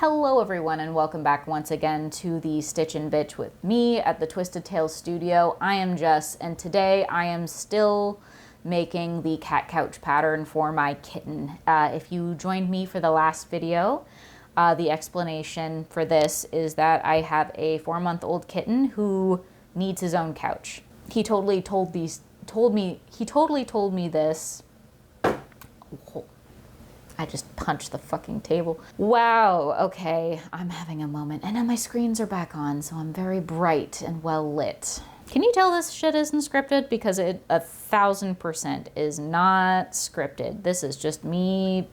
Hello everyone and welcome back once again to the Stitch and Bitch with me at the Twisted Tales studio. I am Jess and today I am still making the cat couch pattern for my kitten. If you joined me for the last video, the explanation for this is that I have a 4-month-old kitten who needs his own couch. He totally told me this. I just punched the fucking table. Wow, okay, I'm having a moment. And now my screens are back on, so I'm very bright and well lit. Can you tell this shit isn't scripted? Because it 1000% is not scripted. This is just me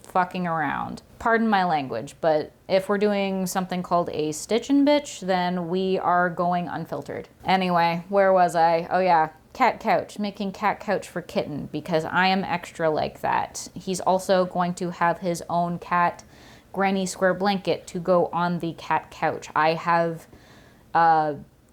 fucking around. Pardon my language, but if we're doing something called a Stitch and Bitch, then we are going unfiltered. Anyway, where was I? Oh yeah. Cat couch, making cat couch for kitten because I am extra like that. He's also going to have his own cat granny square blanket to go on the cat couch. I have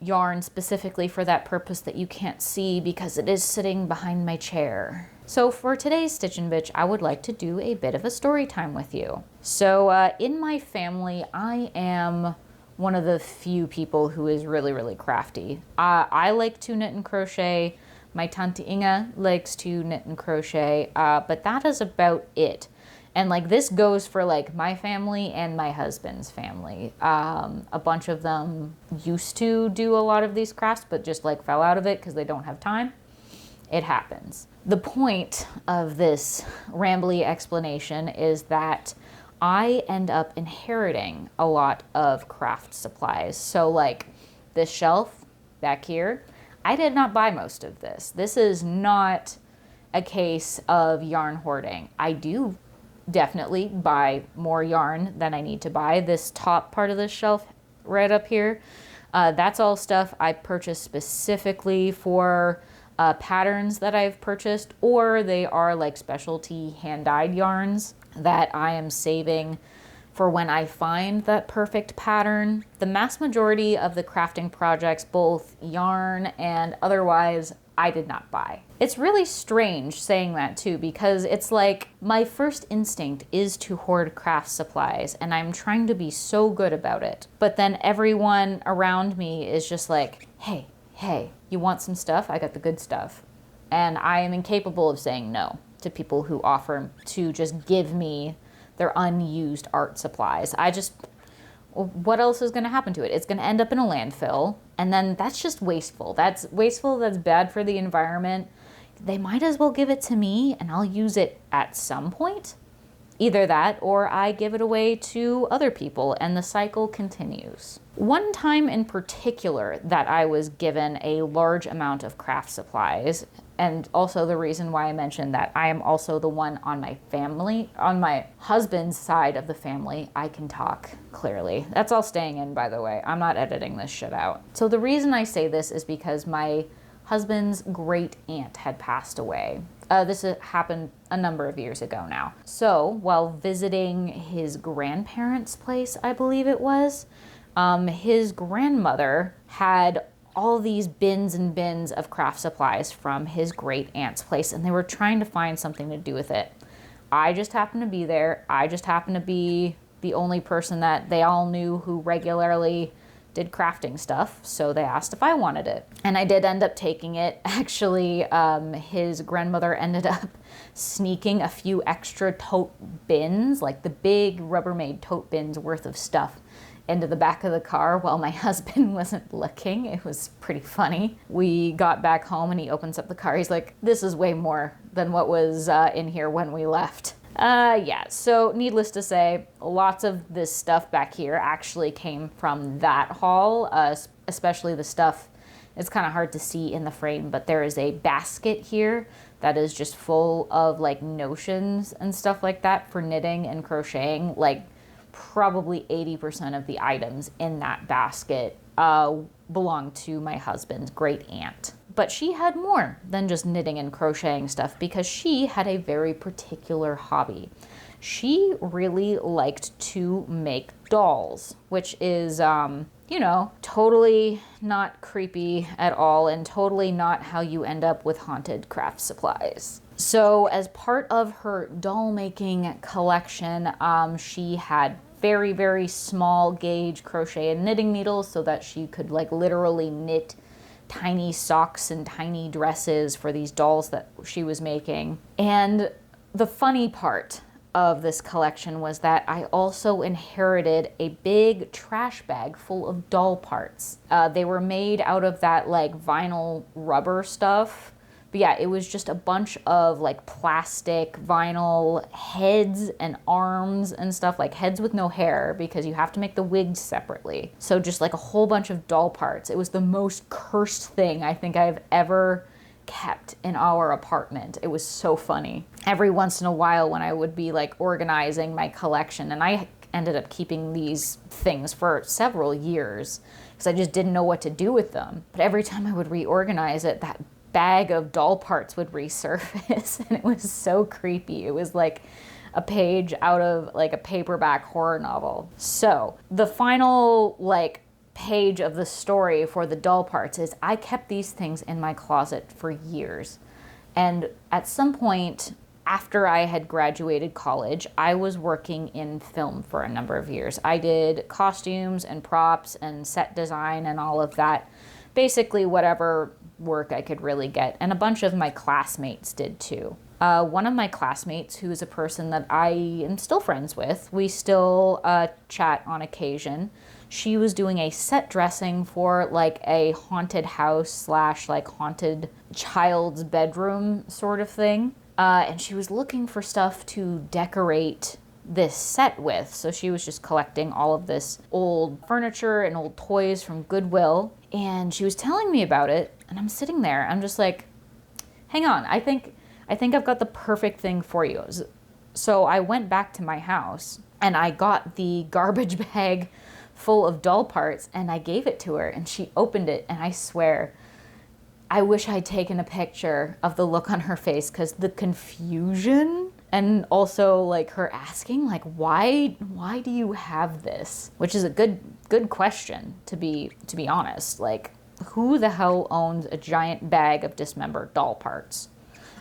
yarn specifically for that purpose that you can't see because it is sitting behind my chair. So for today's Stitch and Bitch, I would like to do a bit of a story time with you. So in my family, I am one of the few people who is really crafty. I like to knit and crochet. My Tante Inga likes to knit and crochet, but that is about it. And like this goes for like my family and my husband's family. A bunch of them used to do a lot of these crafts, but just like fell out of it because they don't have time. It happens. The point of this rambly explanation is that I end up inheriting a lot of craft supplies. So like this shelf back here, I did not buy most of this. This is not a case of yarn hoarding. I do definitely buy more yarn than I need to buy. This top part of this shelf right up here, that's all stuff I purchased specifically for patterns that I've purchased, or they are like specialty hand-dyed yarns that I am saving for when I find that perfect pattern. The mass majority of the crafting projects, both yarn and otherwise, I did not buy. It's really strange saying that too, because it's like my first instinct is to hoard craft supplies and I'm trying to be so good about it. But then everyone around me is just like, hey, you want some stuff? I got the good stuff. And I am incapable of saying no to people who offer to just give me their unused art supplies. What else is gonna happen to it? It's gonna end up in a landfill, and then that's just wasteful. That's wasteful, that's bad for the environment. They might as well give it to me and I'll use it at some point. Either that or I give it away to other people and the cycle continues. One time in particular that I was given a large amount of craft supplies, and also the reason why I mentioned that I am also the one on my husband's side of the family, I can talk clearly. That's all staying in, by the way. I'm not editing this shit out. So the reason I say this is because my husband's great aunt had passed away. This happened a number of years ago now. So while visiting his grandparents' place, I believe it was, his grandmother had all these bins and bins of craft supplies from his great aunt's place, and they were trying to find something to do with it. I just happened to be there. I just happened to be the only person that they all knew who regularly did crafting stuff, so they asked if I wanted it. And I did end up taking it. Actually, his grandmother ended up sneaking a few extra tote bins, like the big Rubbermaid tote bins worth of stuff, into the back of the car while my husband wasn't looking. It was pretty funny. We got back home and he opens up the car. He's like, this is way more than what was in here when we left. Yeah, so needless to say, lots of this stuff back here actually came from that haul, especially the stuff. It's kind of hard to see in the frame, but there is a basket here that is just full of like notions and stuff like that for knitting and crocheting. Like probably 80% of the items in that basket belong to my husband's great aunt. But she had more than just knitting and crocheting stuff because she had a very particular hobby. She really liked to make dolls, which is, totally not creepy at all and totally not how you end up with haunted craft supplies. So as part of her doll making collection, she had very, very small gauge crochet and knitting needles so that she could like literally knit tiny socks and tiny dresses for these dolls that she was making. And the funny part of this collection was that I also inherited a big trash bag full of doll parts. They were made out of that like vinyl rubber stuff. But yeah, it was just a bunch of like plastic vinyl heads and arms and stuff, like heads with no hair because you have to make the wigs separately. So just like a whole bunch of doll parts. It was the most cursed thing I think I've ever kept in our apartment. It was so funny. Every once in a while when I would be like organizing my collection, and I ended up keeping these things for several years because I just didn't know what to do with them. But every time I would reorganize it, that bag of doll parts would resurface and it was so creepy. It was like a page out of like a paperback horror novel. So the final like page of the story for the doll parts is I kept these things in my closet for years. And at some point after I had graduated college, I was working in film for a number of years. I did costumes and props and set design and all of that. Basically whatever work I could really get. And a bunch of my classmates did too. One of my classmates, who is a person that I am still friends with, we still chat on occasion. She was doing a set dressing for like a haunted house slash like haunted child's bedroom sort of thing. And she was looking for stuff to decorate this set with. So she was just collecting all of this old furniture and old toys from Goodwill. And she was telling me about it. And I'm sitting there, I'm just like, hang on, I think I've got the perfect thing for you. So I went back to my house and I got the garbage bag full of doll parts and I gave it to her and she opened it, and I swear, I wish I'd taken a picture of the look on her face, because the confusion and also like her asking like, why do you have this? Which is a good question to be honest. Like, who the hell owns a giant bag of dismembered doll parts?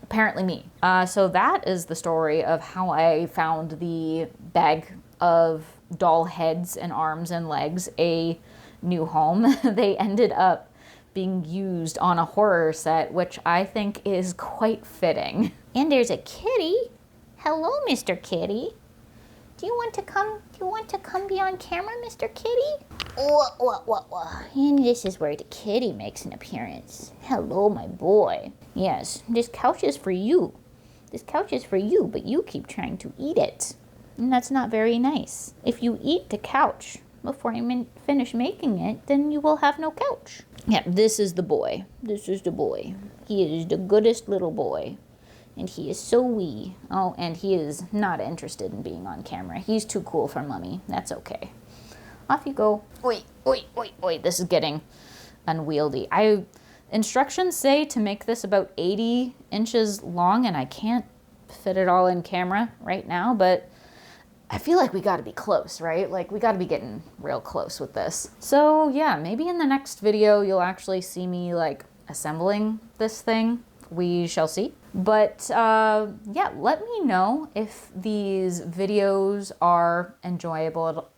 Apparently me. So that is the story of how I found the bag of doll heads and arms and legs a new home. They ended up being used on a horror set, which I think is quite fitting. And there's a kitty. Hello, Mr. Kitty. Do you want to come be on camera, Mr. Kitty? What? And this is where the kitty makes an appearance. Hello, my boy. Yes, this couch is for you. This couch is for you, but you keep trying to eat it. And that's not very nice. If you eat the couch before I finish making it, then you will have no couch. Yeah, this is the boy. This is the boy. He is the goodest little boy. And he is so wee. Oh, and he is not interested in being on camera. He's too cool for mommy. That's okay. Off you go. Wait. This is getting unwieldy. Instructions say to make this about 80 inches long, and I can't fit it all in camera right now, but I feel like we got to be close, right? Like, we got to be getting real close with this. So yeah, maybe in the next video, you'll actually see me like assembling this thing. We shall see. But yeah, let me know if these videos are enjoyable.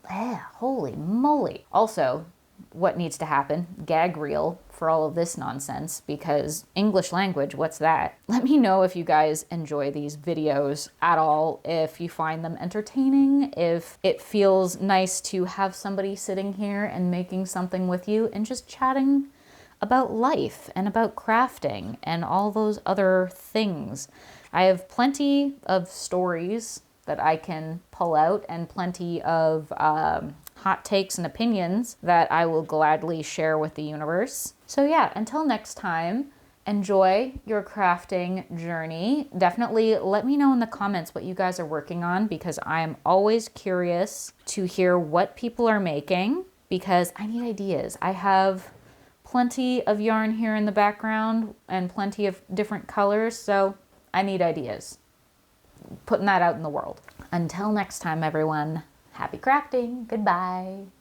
Holy moly. Also, what needs to happen? Gag reel for all of this nonsense, because English language, what's that? Let me know if you guys enjoy these videos at all, if you find them entertaining, if it feels nice to have somebody sitting here and making something with you and just chatting about life and about crafting and all those other things. I have plenty of stories that I can pull out and plenty of hot takes and opinions that I will gladly share with the universe. So yeah, until next time, enjoy your crafting journey. Definitely let me know in the comments what you guys are working on, because I am always curious to hear what people are making, because I need ideas. I have plenty of yarn here in the background and plenty of different colors, so I need ideas. Putting that out in the world. Until next time, everyone, happy crafting. Goodbye.